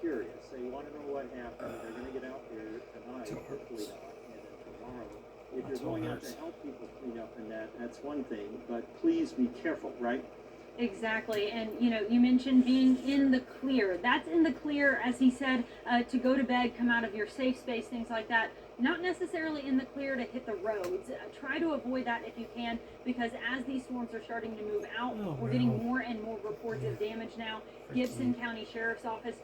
curious. They want to know what happened. They're going to get out there tonight, hopefully not, and then tomorrow. If you're going out to help people clean up and that's one thing, but please be careful, right? Exactly, and you mentioned being in the clear. That's in the clear, as he said, to go to bed, come out of your safe space, things like that. Not necessarily in the clear to hit the roads. Try to avoid that if you can, because as these storms are starting to move out, we're getting more and more reports of damage now. Gibson County Sheriff's Office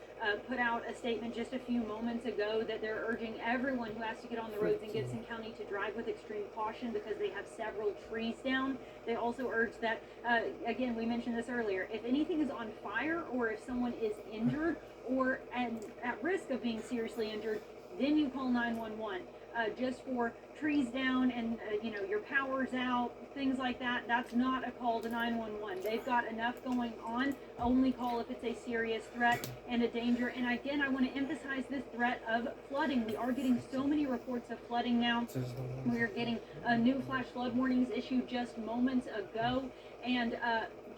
put out a statement just a few moments ago that they're urging everyone who has to get on the roads in Gibson County to drive with extreme caution because they have several trees down. They also urge that, again, we mentioned this earlier, if anything is on fire or if someone is injured or at risk of being seriously injured, then you call 911. Just for trees down and your power's out, things like that, that's not a call to 911. They've got enough going on. Only call if it's a serious threat and a danger. And again, I want to emphasize this threat of flooding. We are getting so many reports of flooding now. We are getting new flash flood warnings issued just moments ago. And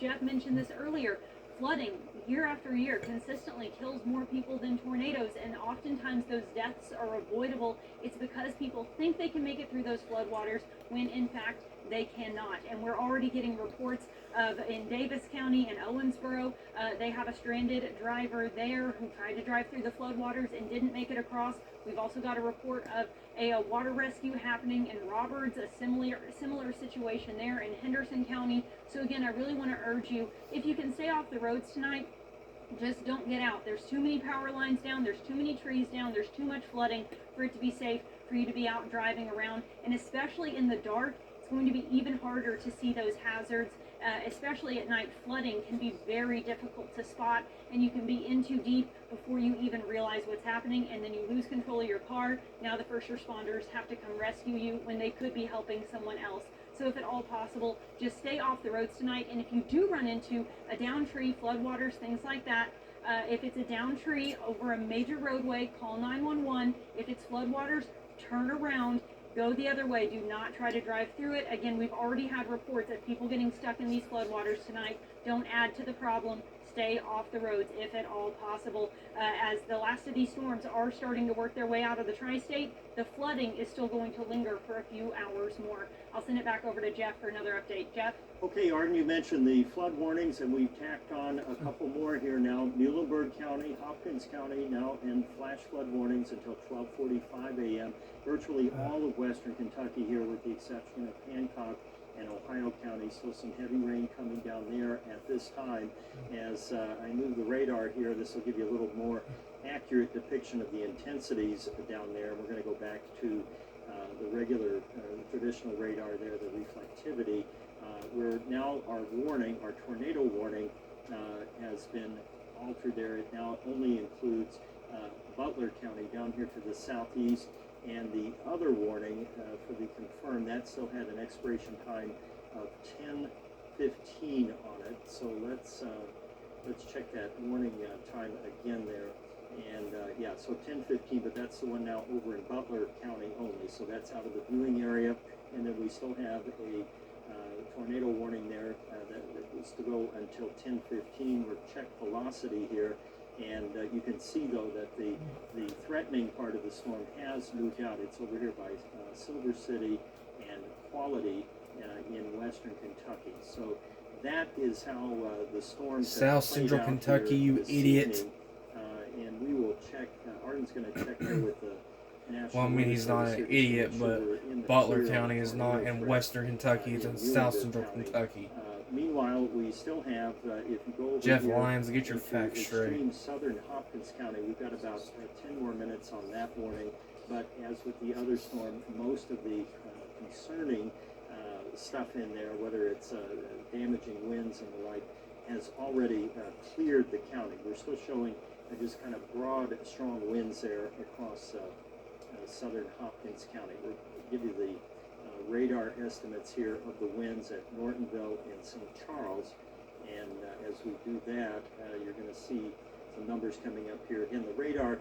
Jeff mentioned this earlier. Flooding, year after year, consistently kills more people than tornadoes, and oftentimes those deaths are avoidable. It's because people think they can make it through those floodwaters when in fact they cannot. And we're already getting reports of in Davis County and Owensboro, they have a stranded driver there who tried to drive through the floodwaters and didn't make it across. We've also got a report of a water rescue happening in Roberts, a similar situation there in Henderson County. So again, I really want to urge you, if you can stay off the roads tonight, just don't get out. There's too many power lines down, there's too many trees down, there's too much flooding for it to be safe for you to be out driving around. And especially in the dark, it's going to be even harder to see those hazards. Especially at night, flooding can be very difficult to spot, and you can be in too deep before you even realize what's happening, and then you lose control of your car. Now the first responders have to come rescue you when they could be helping someone else. So if at all possible, just stay off the roads tonight. And if you do run into a down tree, floodwaters, things like that, if it's a down tree over a major roadway, call 911. If it's floodwaters, turn around. Go the other way. Do not try to drive through it. Again, we've already had reports of people getting stuck in these floodwaters tonight. Don't add to the problem. Stay off the roads if at all possible. As the last of these storms are starting to work their way out of the tri-state, the flooding is still going to linger for a few hours more. I'll send it back over to Jeff for another update. Jeff? Okay, Arden, you mentioned the flood warnings, and we've tacked on a couple more here now. Muhlenberg County, Hopkins County now in flash flood warnings until 12:45 a.m. Virtually all of western Kentucky here, with the exception of Hancock and Ohio County. Still some heavy rain coming down there at this time. As I move the radar here, this will give you a little more accurate depiction of the intensities down there. We're going to go back to the regular traditional radar there, the reflectivity. We're now, our tornado warning has been altered there. It now only includes Butler County down here to the southeast, and the other warning for the confirmed, that still had an expiration time of 10:15 on it. So let's check that warning time again there. And yeah, so 10:15, but that's the one now over in Butler County only. So that's out of the viewing area. And then we still have a tornado warning there that was to go until 10:15. We're check velocity here. And you can see, though, that the threatening part of the storm has moved out. It's over here by Silver City and Quality in western Kentucky. So that is how the storms South Central Kentucky, you idiot. And we will check. Arden's going to check there with the National. Well, I mean, he's not an idiot, but Butler County is not in western Kentucky. It's in South Central Kentucky. Meanwhile, we still have, if you go over Jeff here, Lyons, get your facts straight. Extreme southern Hopkins County, we've got about 10 more minutes on that warning. But as with the other storm, most of the concerning stuff in there, whether it's damaging winds and the like, has already cleared the county. We're still showing just kind of broad, strong winds there across southern Hopkins County. We'll give you the radar estimates here of the winds at Nortonville and St. Charles, and as we do that, you're going to see some numbers coming up here. Again, the radar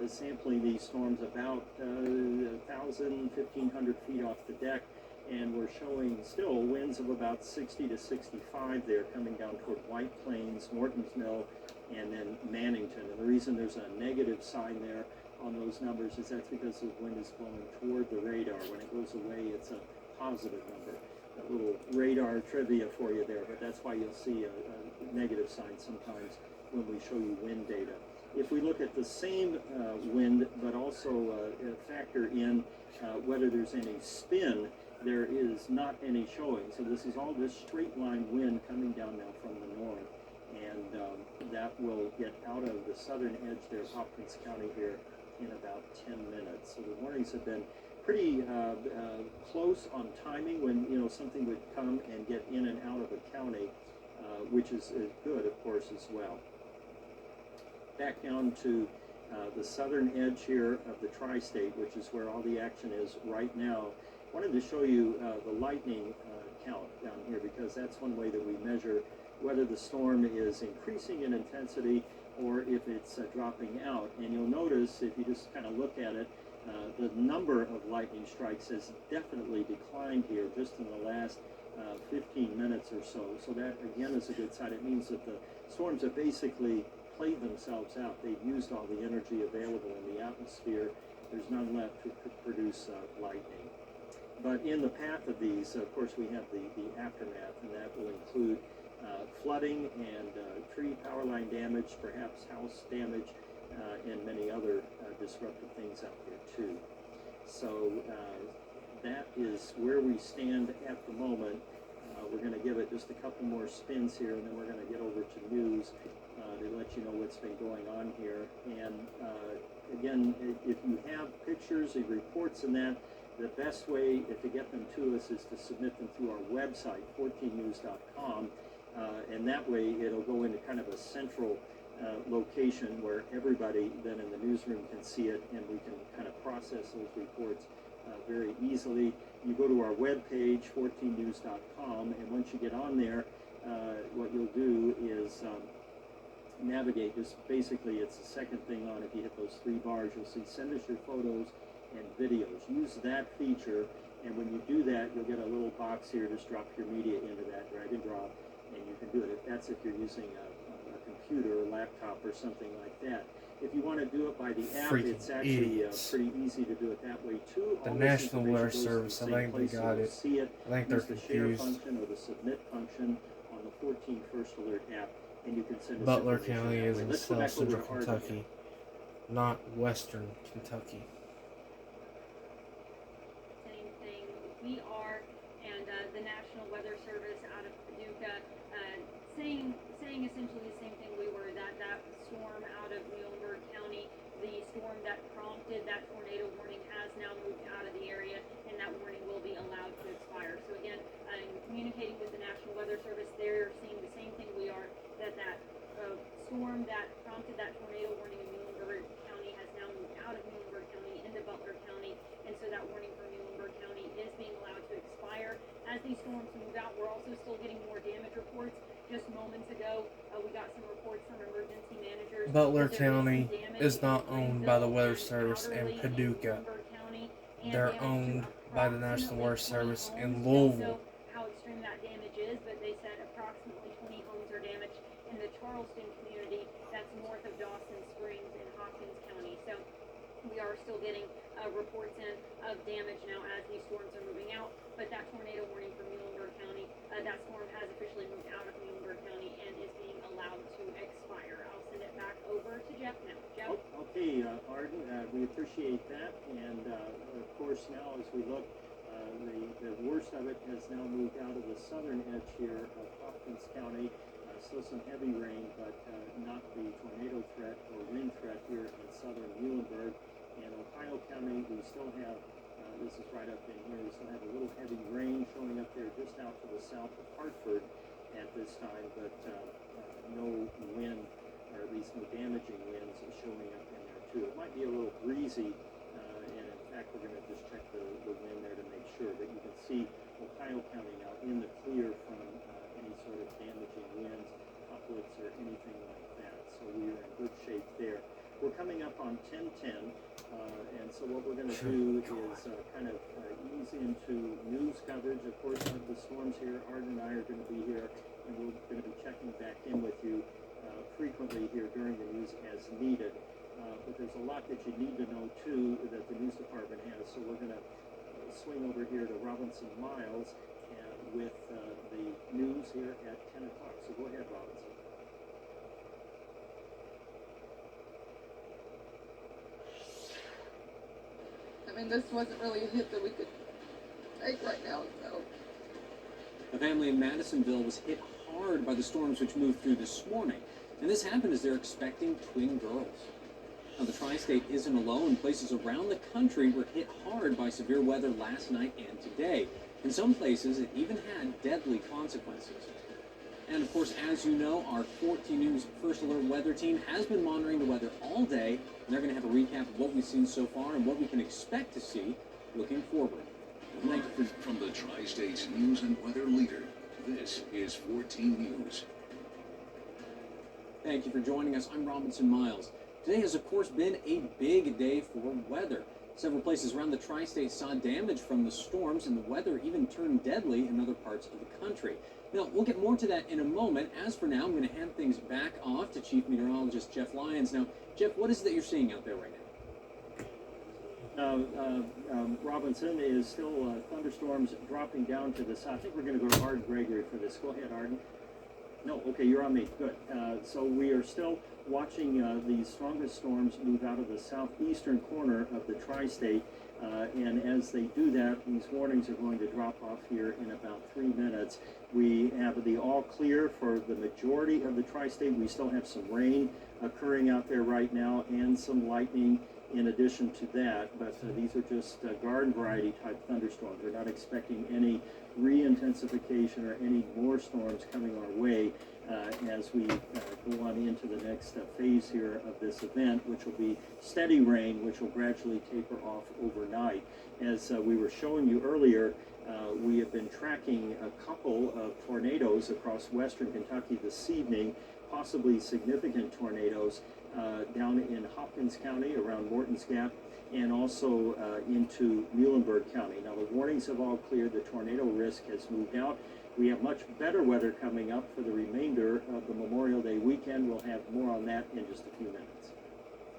is sampling these storms about 1,000, 1,500 feet off the deck, and we're showing still winds of about 60 to 65 there coming down toward White Plains, Morton's Mill, and then Mannington. And the reason there's a negative sign there on those numbers is that's because the wind is blowing toward the radar. When it goes away, it's a positive number. A little radar trivia for you there, but that's why you'll see a negative sign sometimes when we show you wind data. If we look at the same wind, but also factor in whether there's any spin, there is not any showing. So this is all this straight line wind coming down now from the north, and that will get out of the southern edge there of Hopkins County here in about 10 minutes. So the warnings have been pretty close on timing when something would come and get in and out of a county, which is good, of course, as well. Back down to the southern edge here of the tri-state, which is where all the action is right now. Wanted to show you the lightning count down here, because that's one way that we measure whether the storm is increasing in intensity or if it's dropping out. And you'll notice, if you just kind of look at it, the number of lightning strikes has definitely declined here just in the last 15 minutes or so. So that, again, is a good sign. It means that the storms have basically played themselves out. They've used all the energy available in the atmosphere. There's none left to produce lightning. But in the path of these, of course, we have the aftermath, and that will include flooding and tree power line damage, perhaps house damage, and many other disruptive things out there too. So that is where we stand at the moment. We're going to give it just a couple more spins here, and then we're going to get over to news to let you know what's been going on here. And again, if you have pictures and reports in that, the best way to get them to us is to submit them through our website, 14news.com, and that way it'll go into kind of a central location where everybody then in the newsroom can see it, and we can kind of process those reports very easily. You go to our webpage, 14news.com, and once you get on there, what you'll do is navigate. Just basically, it's the second thing on. If you hit those three bars, you'll see send us your photos and videos. Use that feature, and when you do that, you'll get a little box here. Just drop your media into that, drag and drop, and you can do it. That's if you're using a computer or laptop or something like that. If you want to do it by the app, it's actually pretty easy to do it that way too. The National Weather Service, I think they got it. I think they're confused. The share function or the submit function on the 14 First Alert app, and you can send us Butler County is in Let's go South back over Central to Hardin. Kentucky, not Western Kentucky. Same thing. We are, and the National Weather Service out of Paducah, saying essentially the same thing we were. That storm out of Muhlenberg County, the storm that prompted that tornado warning, has now moved out of the area, and that warning will be allowed to expire. So again, communicating with the National Weather Service, they're seeing the same thing we are. That storm that prompted that tornado warning in Muhlenberg County has now moved out of Muhlenberg County into Butler County, and so that warning for Muhlenberg County is being allowed to expire. As these storms move out, we're also still getting more damage reports. Just moments ago, we got some reports from emergency managers. Butler County is not owned by the Weather Service in Paducah. They're owned by the National Weather Service in Louisville. How extreme that damage is, but they said approximately 20 homes are damaged in the Charleston community that's north of Dawson Springs in Hopkins County. So we are still getting reports in of damage now as these storms are moving out. But that tornado warning for Muhlenberg County, that storm has officially moved out of Muhlenberg County and is being allowed to expire. I'll send it back over to Jeff now. Jeff? Okay, Arden, we appreciate that. And of course, now as we look, the worst of it has now moved out of the southern edge here of Hopkins County. Still some heavy rain, but not the tornado threat or wind threat here in southern Muhlenberg. And Ohio County, we still have, this is right up in here, we still have a little heavy rain showing up there just out to the south of Hartford at this time, but no wind, or at least no damaging winds showing up in there too. It might be a little breezy, and in fact we're going to just check the wind there to make sure. But you can see Ohio County now in the clear from any sort of damaging winds, uplifts, or anything like that. So we are in good shape there. We're coming up on 10:10, and so what we're going to do is kind of ease into news coverage, of course, of the storms here. Arden and I are going to be here, and we're going to be checking back in with you frequently here during the news as needed. But there's a lot that you need to know too that the news department has. So we're going to swing over here to Robinson Miles with the news here at 10 o'clock. So go ahead, Robinson. I mean, this wasn't really a hit that we could take right now, so. A family in Madisonville was hit hard by the storms which moved through this morning. And this happened as they're expecting twin girls. Now, the tri-state isn't alone. Places around the country were hit hard by severe weather last night and today. In some places, it even had deadly consequences. And of course, as you know, our 14 News First Alert weather team has been monitoring the weather all day. And they're going to have a recap of what we've seen so far and what we can expect to see looking forward. From the Tri-State's news and weather leader, this is 14 News. Thank you for joining us. I'm Robinson Miles. Today has, of course, been a big day for weather. Several places around the tri-state saw damage from the storms, and the weather even turned deadly in other parts of the country. Now, we'll get more to that in a moment. As for now, I'm going to hand things back off to Chief Meteorologist Jeff Lyons. Now, Jeff, what is it that you're seeing out there right now? Robinson is still thunderstorms dropping down to the south. I think we're going to go to Arden Gregory for this. Go ahead, Arden. No, okay, you're on me. Good. So we are still watching the strongest storms move out of the southeastern corner of the tri-state. And as they do that, these warnings are going to drop off here in about 3 minutes. We have the all clear for the majority of the tri-state. We still have some rain occurring out there right now and some lightning in addition to that, but these are just garden variety type thunderstorms. We're not expecting any re-intensification or any more storms coming our way as we go on into the next phase here of this event, which will be steady rain, which will gradually taper off overnight. As we were showing you earlier, we have been tracking a couple of tornadoes across western Kentucky this evening, possibly significant tornadoes down in Hopkins County around Morton's Gap and also into Muhlenberg County. Now the warnings have all cleared. The tornado risk has moved out. We have much better weather coming up for the remainder of the Memorial Day weekend. We'll have more on that in just a few minutes.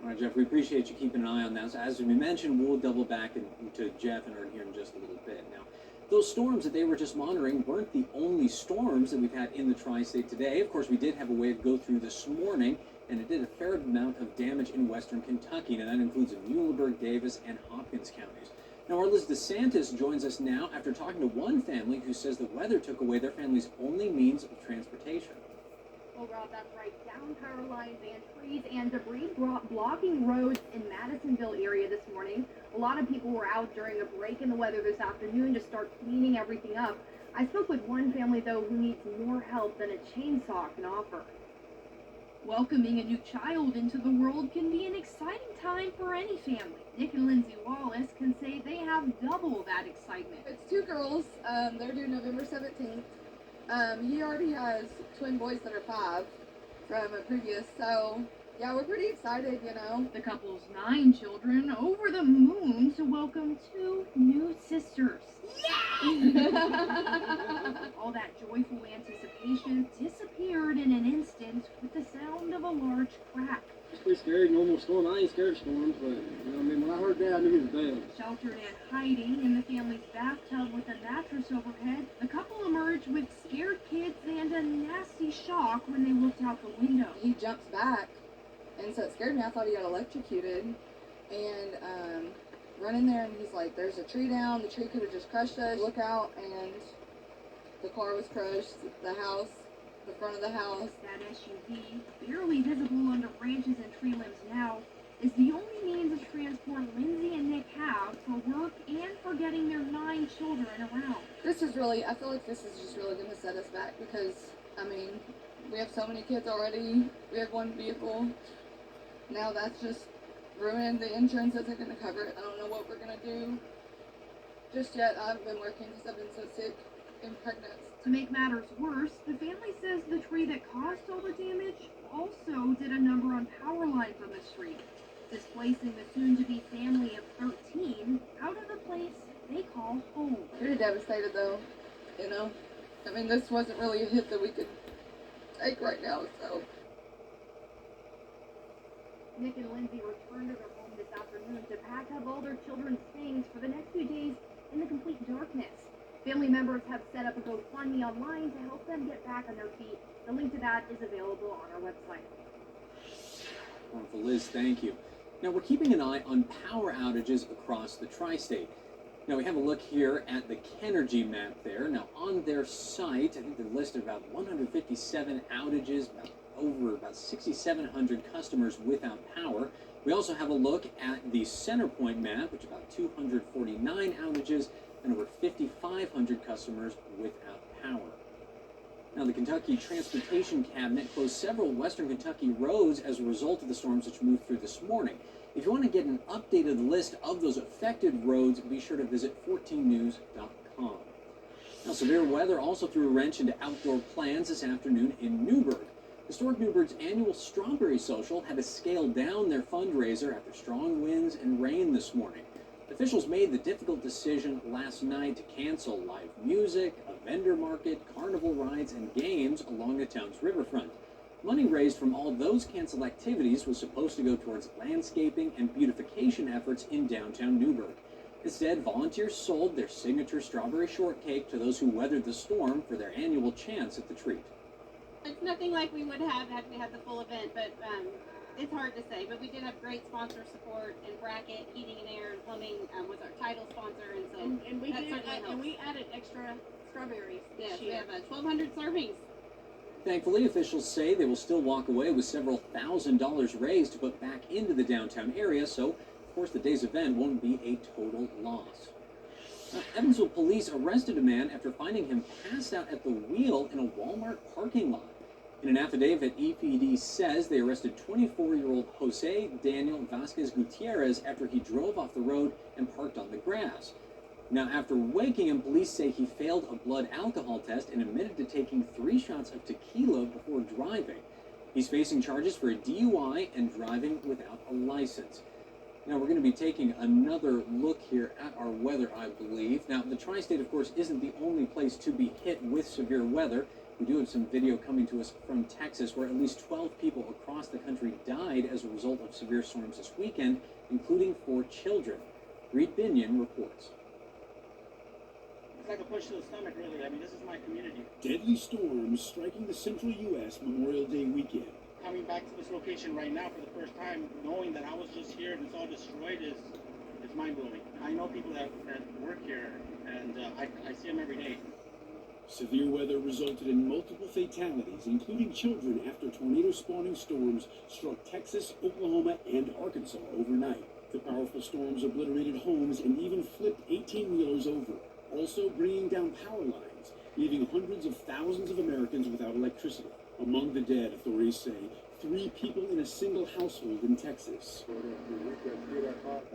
All right, Jeff, we appreciate you keeping an eye on that. So as we mentioned, we'll double back into Jeff and Ern here in just a little bit. Now, those storms that they were just monitoring weren't the only storms that we've had in the tri-state today. Of course, we did have a wave go through this morning, and it did a fair amount of damage in western Kentucky, and that includes in Muhlenberg, Davis, and Hopkins counties. Now, our Liz DeSantis joins us now after talking to one family who says the weather took away their family's only means of transportation. Well, Rob, that's right. Down power lines and trees and debris blocking roads in Madisonville area this morning. A lot of people were out during a break in the weather this afternoon to start cleaning everything up. I spoke with one family, though, who needs more help than a chainsaw can offer. Welcoming a new child into the world can be an exciting time for any family. Nick and Lindsay Wallace can say they have double that excitement. It's 2 girls. They're due November 17th. He already has twin boys that are 5 from a previous, so yeah, we're pretty excited, you know. The couple's 9 children over the moon to welcome 2 new sisters. Yay! All that joyful anticipation disappeared in an instant with the sound of a large crack. It's pretty scary, normal storm. I ain't scared of storms, but you know what I mean? When I heard that, I knew it was bad. Sheltered and hiding in the family's bathtub with a mattress overhead, the couple emerged with scared kids and a nasty shock when they looked out the window. He jumps back, and so it scared me. I thought he got electrocuted, and run in there, and he's like, there's a tree down. The tree could have just crushed us. Look out, and the car was crushed. The house, the front of the house. That SUV, barely visible under branches and tree limbs now, is the only means of transport Lindsay and Nick have for work and for getting their 9 children around. This is really, I feel like this is just really going to set us back because, I mean, we have so many kids already. We have 1 vehicle. Now that's just ruined. The insurance isn't going to cover it. I don't know what we're going to do just yet. I've been working because I've been so sick and pregnant. To make matters worse, the family says the tree that caused all the damage also did a number on power lines on the street, displacing the soon-to-be family of 13 out of the place they call home. Pretty devastated though, you know. I mean, this wasn't really a hit that we could take right now, so. Nick and Lindsay returned to their home this afternoon to pack up all their children's things for the next few days in the complete darkness. Family members have set up a GoFundMe online to help them get back on their feet. The link to that is available on our website. Wonderful, Liz, thank you. Now, we're keeping an eye on power outages across the tri-state. Now, we have a look here at the Kenergy map there. Now, on their site, I think they listed about 157 outages, about 6,700 customers without power. We also have a look at the Centerpoint map, which is about 249 outages and over 5,500 customers without power. Now, the Kentucky Transportation Cabinet closed several western Kentucky roads as a result of the storms which moved through this morning. If you want to get an updated list of those affected roads, be sure to visit 14news.com. Now, severe weather also threw a wrench into outdoor plans this afternoon in Newburgh. Historic Newburgh's annual Strawberry Social had to scale down their fundraiser after strong winds and rain this morning. Officials made the difficult decision last night to cancel live music, a vendor market, carnival rides, and games along the town's riverfront. Money raised from all those canceled activities was supposed to go towards landscaping and beautification efforts in downtown Newburgh. Instead, volunteers sold their signature strawberry shortcake to those who weathered the storm for their annual chance at the treat. It's nothing like we would have had we had the full event, but it's hard to say. But we did have great sponsor support, and Bracket Heating and Air and Plumbing was our title sponsor, and so and we that did, certainly helps. and we added extra strawberries this Yes, we year. have 1,200 servings. Thankfully, officials say they will still walk away with several $1,000s raised to put back into the downtown area, so of course the day's event won't be a total loss. Evansville police arrested a man after finding him passed out at the wheel in a Walmart parking lot. In an affidavit, EPD says they arrested 24-year-old Jose Daniel Vasquez Gutierrez after he drove off the road and parked on the grass. Now, after waking him, police say he failed a blood alcohol test and admitted to taking 3 shots of tequila before driving. He's facing charges for a DUI and driving without a license. Now, we're going to be taking another look here at our weather, I believe. Now, the tri-state, of course, isn't the only place to be hit with severe weather. We do have some video coming to us from Texas where at least 12 people across the country died as a result of severe storms this weekend, including 4 children. Reed Binion reports. It's like a push to the stomach, really. I mean, this is my community. Deadly storms striking the central U.S. Memorial Day weekend. Coming back to this location right now for the first time, knowing that I was just here and it's all destroyed is mind-blowing. I know people that work here, and I see them every day. Severe weather resulted in multiple fatalities, including children, after tornado-spawning storms struck Texas, Oklahoma, and Arkansas overnight. The powerful storms obliterated homes and even flipped 18-wheelers over, also bringing down power lines, leaving hundreds of thousands of Americans without electricity. Among the dead, authorities say 3 people in a single household in Texas.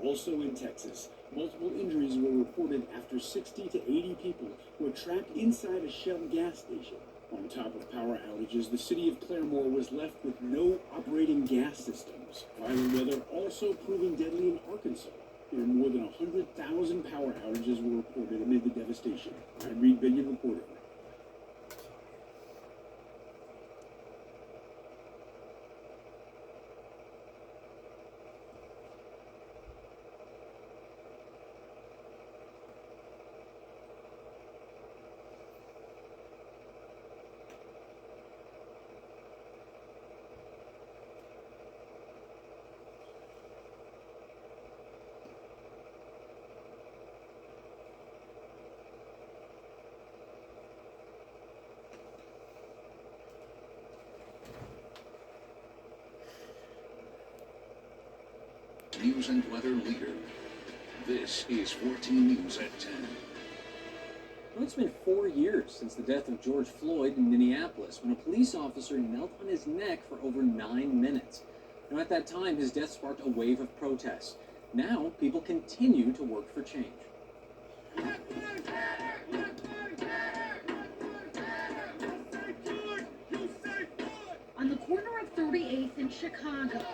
Also in Texas, multiple injuries were reported after 60 to 80 people were trapped inside a Shell gas station. On top of power outages, the city of Claremore was left with no operating gas systems. Violent weather also proving deadly in Arkansas, where more than 100,000 power outages were reported amid the devastation. I'm Reed Binion reporting. News and weather leader. This is 14 News at 10. Well, it's been 4 years since the death of George Floyd in Minneapolis, when a police officer knelt on his neck for over 9 minutes. Now, at that time, his death sparked a wave of protests. Now, people continue to work for change. On the corner of 38th in Chicago.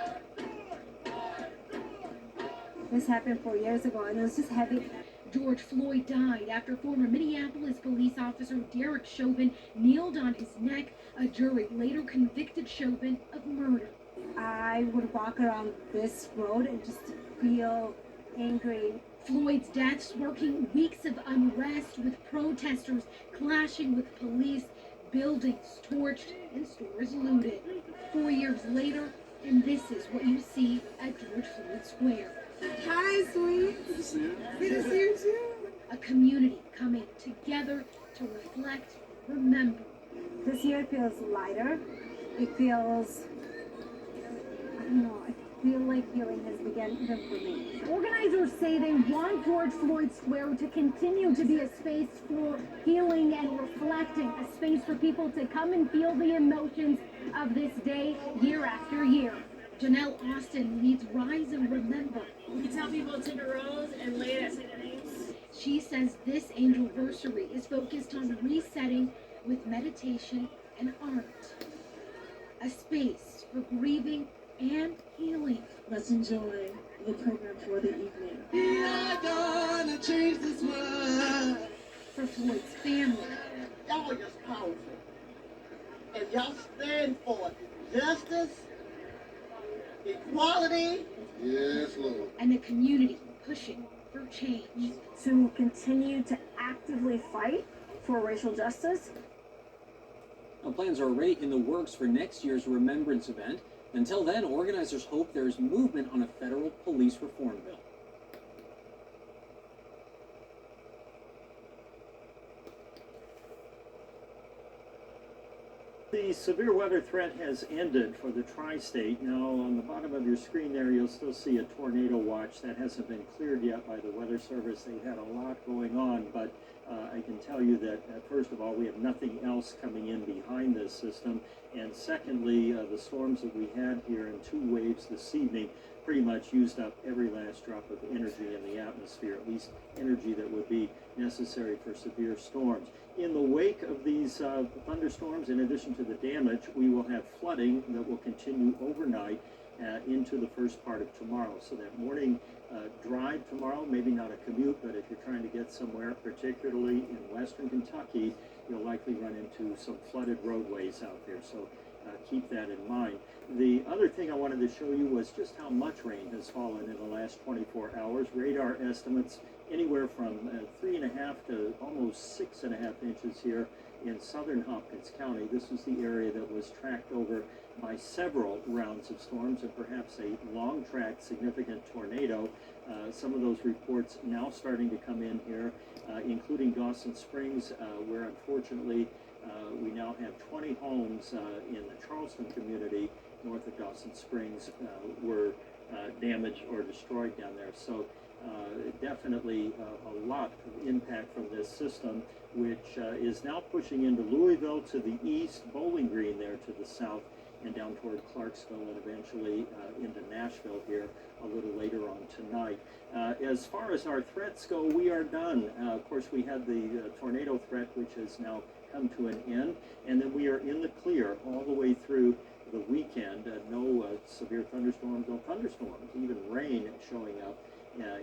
This happened 4 years ago, and it was just heavy. George Floyd died after former Minneapolis police officer Derek Chauvin kneeled on his neck. A jury later convicted Chauvin of murder. I would walk around this road and just feel angry. Floyd's death sparking weeks of unrest with protesters clashing with police, buildings torched, and stores looted. 4 years later, and this is what you see at George Floyd Square. Hi, sweet. Good to see you. Good to see you too. A community coming together to reflect, remember. This year feels lighter. It feels, I don't know, I feel like healing has begun even for me. Organizers say they want George Floyd Square to continue to be a space for healing and reflecting, a space for people to come and feel the emotions of this day year after year. Janelle Austin leads Rise and Remember. We can tell people to the rose and lay it at St. Anne's. She says this anniversary is focused on resetting with meditation and art. A space for grieving and healing. Let's enjoy the program for the evening. We are gonna change this world. For Floyd's family. Y'all are just powerful. And y'all stand for justice, equality. Yes, Lord. And a community pushing for change. To continue to actively fight for racial justice. Now, plans are already in the works for next year's Remembrance event. Until then, organizers hope there is movement on a federal police reform bill. The severe weather threat has ended for the tri-state. Now, on the bottom of your screen there, you'll still see a tornado watch. That hasn't been cleared yet by the Weather Service. They've had a lot going on, but I can tell you that, first of all, we have nothing else coming in behind this system. And secondly, the storms that we had here in 2 waves this evening pretty much used up every last drop of energy in the atmosphere, at least energy that would be necessary for severe storms. In the wake of these thunderstorms, in addition to the damage, we will have flooding that will continue overnight into the first part of tomorrow. So that morning drive tomorrow, maybe not a commute, but if you're trying to get somewhere, particularly in western Kentucky, you'll likely run into some flooded roadways out there. So keep that in mind. The other thing I wanted to show you was just how much rain has fallen in the last 24 hours. Radar estimates anywhere from 3.5 to almost 6.5 inches here in southern Hopkins County. This is the area that was tracked over by several rounds of storms and perhaps a long-tracked significant tornado. Some of those reports now starting to come in here, including Dawson Springs, where unfortunately we now have 20 homes in the Charleston community north of Dawson Springs were damaged or destroyed down there. So definitely a lot of impact from this system, which is now pushing into Louisville to the east, Bowling Green there to the south, and down toward Clarksville, and eventually into Nashville here a little later on tonight. As far as our threats go, we are done. Of course, we had the tornado threat, which has now come to an end, and then we are in the clear all the way through the weekend. No severe thunderstorms, no thunderstorms, even rain showing up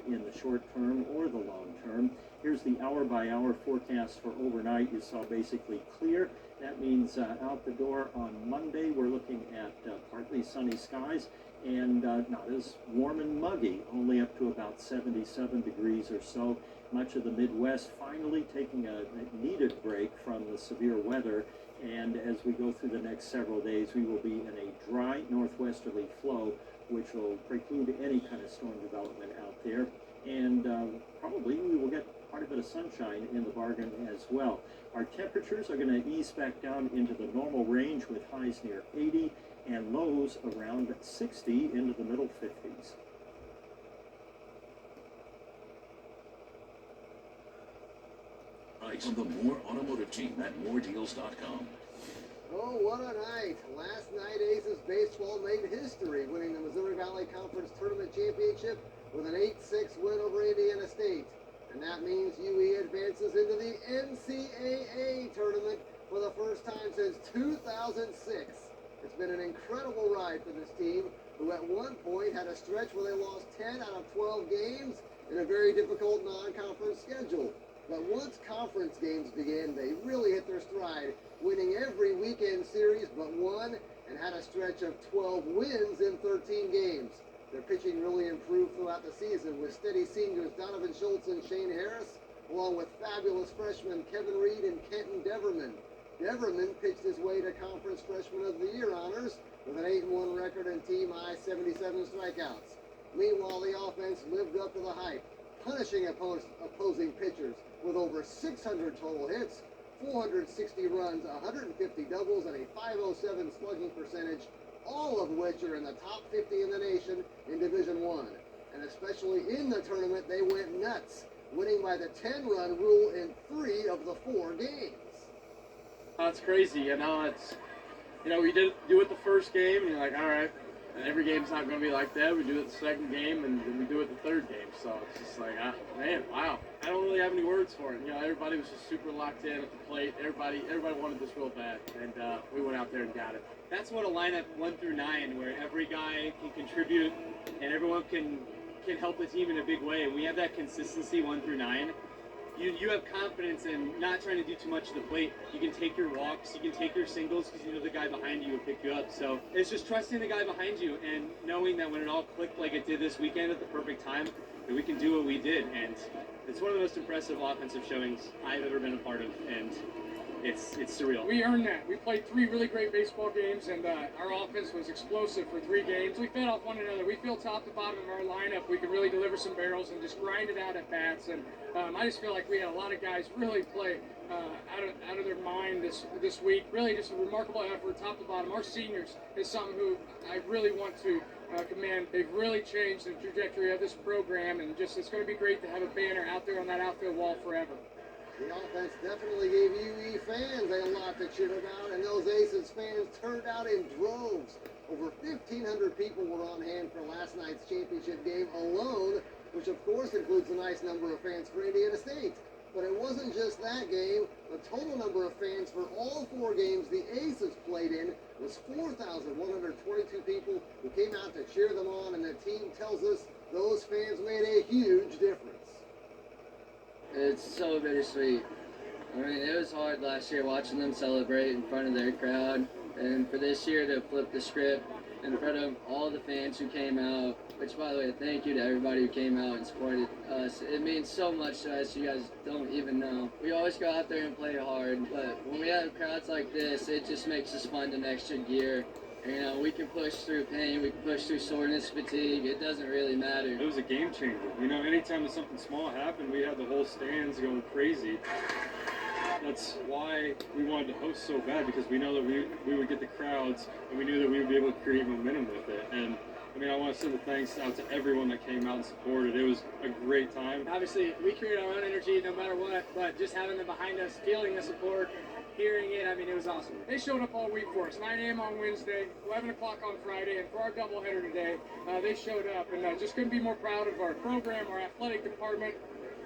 in the short term or the long term. Here's the hour-by-hour forecast for overnight. You saw basically clear. That means out the door on Monday, we're looking at partly sunny skies and not as warm and muggy, only up to about 77 degrees or so. Much of the Midwest finally taking a needed break from the severe weather. And as we go through the next several days, we will be in a dry northwesterly flow, which will preclude any kind of storm development out there. And probably we will get quite a bit of sunshine in the bargain as well. Our temperatures are going to ease back down into the normal range with highs near 80 and lows around 60 into the middle 50s. From the Moore Automotive Team at moredeals.com. Oh, what a night. Last night, Aces baseball made history, winning the Missouri Valley Conference Tournament Championship with an 8-6 win over Indiana State. And that means UE advances into the NCAA tournament for the first time since 2006. It's been an incredible ride for this team, who at one point had a stretch where they lost 10 out of 12 games in a very difficult non-conference schedule. But once conference games began, they really hit their stride, winning every weekend series but one and had a stretch of 12 wins in 13 games. Their pitching really improved throughout the season with steady seniors Donovan Schultz and Shane Harris, along with fabulous freshmen Kevin Reed and Kenton Deverman. Deverman pitched his way to Conference Freshman of the Year honors with an 8-1 record and team-high 77 strikeouts. Meanwhile, the offense lived up to the hype, punishing opposing pitchers with over 600 total hits, 460 runs, 150 doubles, and a .507 slugging percentage, all of which are in the top 50 in the nation in Division I. And especially in the tournament, they went nuts, winning by the 10-run rule in 3 of the 4 games. It's crazy, we did do it the first game, and you're like, all right, and every game's not going to be like that. We do it the second game, and then we do it the third game. So it's just like, man, wow. I don't really have any words for it. Everybody was just super locked in at the plate. Everybody wanted this real bad, and we went out there and got it. That's what a lineup 1 through 9, where every guy can contribute and everyone can help the team in a big way. And we have that consistency 1 through 9. You have confidence in not trying to do too much to the plate. You can take your walks, you can take your singles because you know the guy behind you will pick you up. So it's just trusting the guy behind you and knowing that when it all clicked like it did this weekend at the perfect time, that we can do what we did. And it's one of the most impressive offensive showings I've ever been a part of, and it's surreal. We earned that. We played 3 really great baseball games, and our offense was explosive for 3 games. We fed off one another. We feel top to bottom of our lineup. We could really deliver some barrels and just grind it out at bats. And I just feel like we had a lot of guys really play out of their mind this week. Really just a remarkable effort, top to bottom. Our seniors is something who I really want to commend. They've really changed the trajectory of this program, and just it's going to be great to have a banner out there on that outfield wall forever. The offense definitely gave UE fans a lot to cheer about, and those Aces fans turned out in droves. Over 1,500 people were on hand for last night's championship game alone, which of course includes a nice number of fans for Indiana State. But it wasn't just that game. The total number of fans for all 4 games the Aces played in was 4,122 people who came out to cheer them on, and the team tells us those fans made a huge difference. It's so bittersweet. I mean, it was hard last year watching them celebrate in front of their crowd, and for this year to flip the script in front of all the fans who came out, which, by the way, thank you to everybody who came out and supported us. It means so much to us, you guys don't even know. We always go out there and play hard, but when we have crowds like this, it just makes us fun an extra gear. We can push through pain, we can push through soreness, fatigue, it doesn't really matter. It was a game changer. Anytime that something small happened, we had the whole stands going crazy. That's why we wanted to host so bad, because we know that we would get the crowds, and we knew that we would be able to create momentum with it. And I want to send the thanks out to everyone that came out and supported. It was a great time. Obviously, we create our own energy no matter what, but just having them behind us, feeling the support, hearing it, it was awesome. They showed up all week for us, 9 a.m. on Wednesday, 11 o'clock on Friday, and for our doubleheader today, they showed up. And just couldn't be more proud of our program, our athletic department,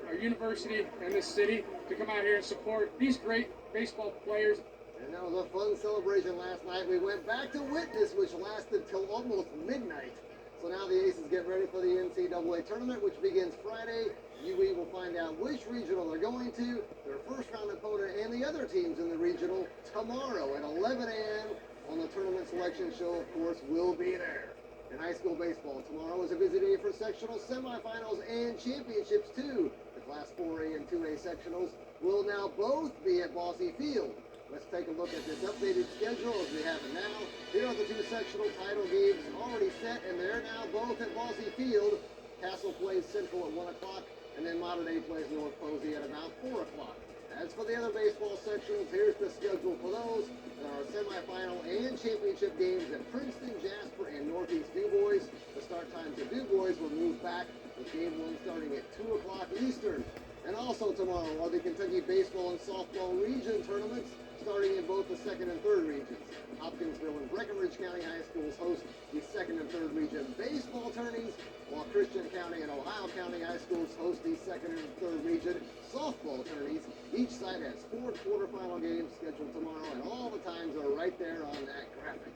our university, and this city to come out here and support these great baseball players. And that was a fun celebration last night. We went back to Witness, which lasted till almost midnight. So now the Aces get ready for the NCAA tournament, which begins Friday. UE will find out which regional they're going to, their first-round opponent, and the other teams in the regional tomorrow at 11 a.m. on the tournament selection show. Of course, we'll be there. In high school baseball, tomorrow is a busy day for sectional semifinals and championships, too. The Class 4A and 2A sectionals will now both be at Bosse Field. Let's take a look at this updated schedule as we have it now. Here are the 2 sectional title games already set, and they're now both at Bosse Field. Castle plays Central at 1 o'clock, and then Modern Day plays North Posey at about 4 o'clock. As for the other baseball sectionals, here's the schedule for those. There are semifinal and championship games at Princeton, Jasper, and Northeast DuBois. The start times at DuBois were moved back, with game 1 starting at 2 o'clock Eastern. And also tomorrow are the Kentucky baseball and softball region tournaments, starting in both the 2nd and 3rd regions. Hopkinsville and Breckinridge County High Schools host the 2nd and 3rd region baseball tourneys, while Christian County and Ohio County High Schools host the 2nd and 3rd region softball tourneys. Each side has 4 quarterfinal games scheduled tomorrow, and all the times are right there on that graphic.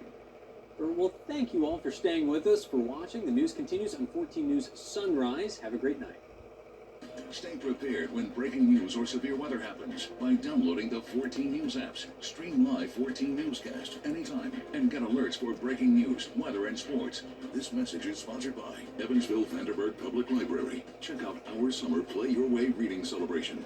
Well, thank you all for staying with us, for watching. The news continues on 14 News Sunrise. Have a great night. Stay prepared when breaking news or severe weather happens by downloading the 14 News apps. Stream live 14 newscasts anytime and get alerts for breaking news, weather, and sports. This message is sponsored by Evansville Vanderburgh Public Library. Check out our summer Play Your Way reading celebration.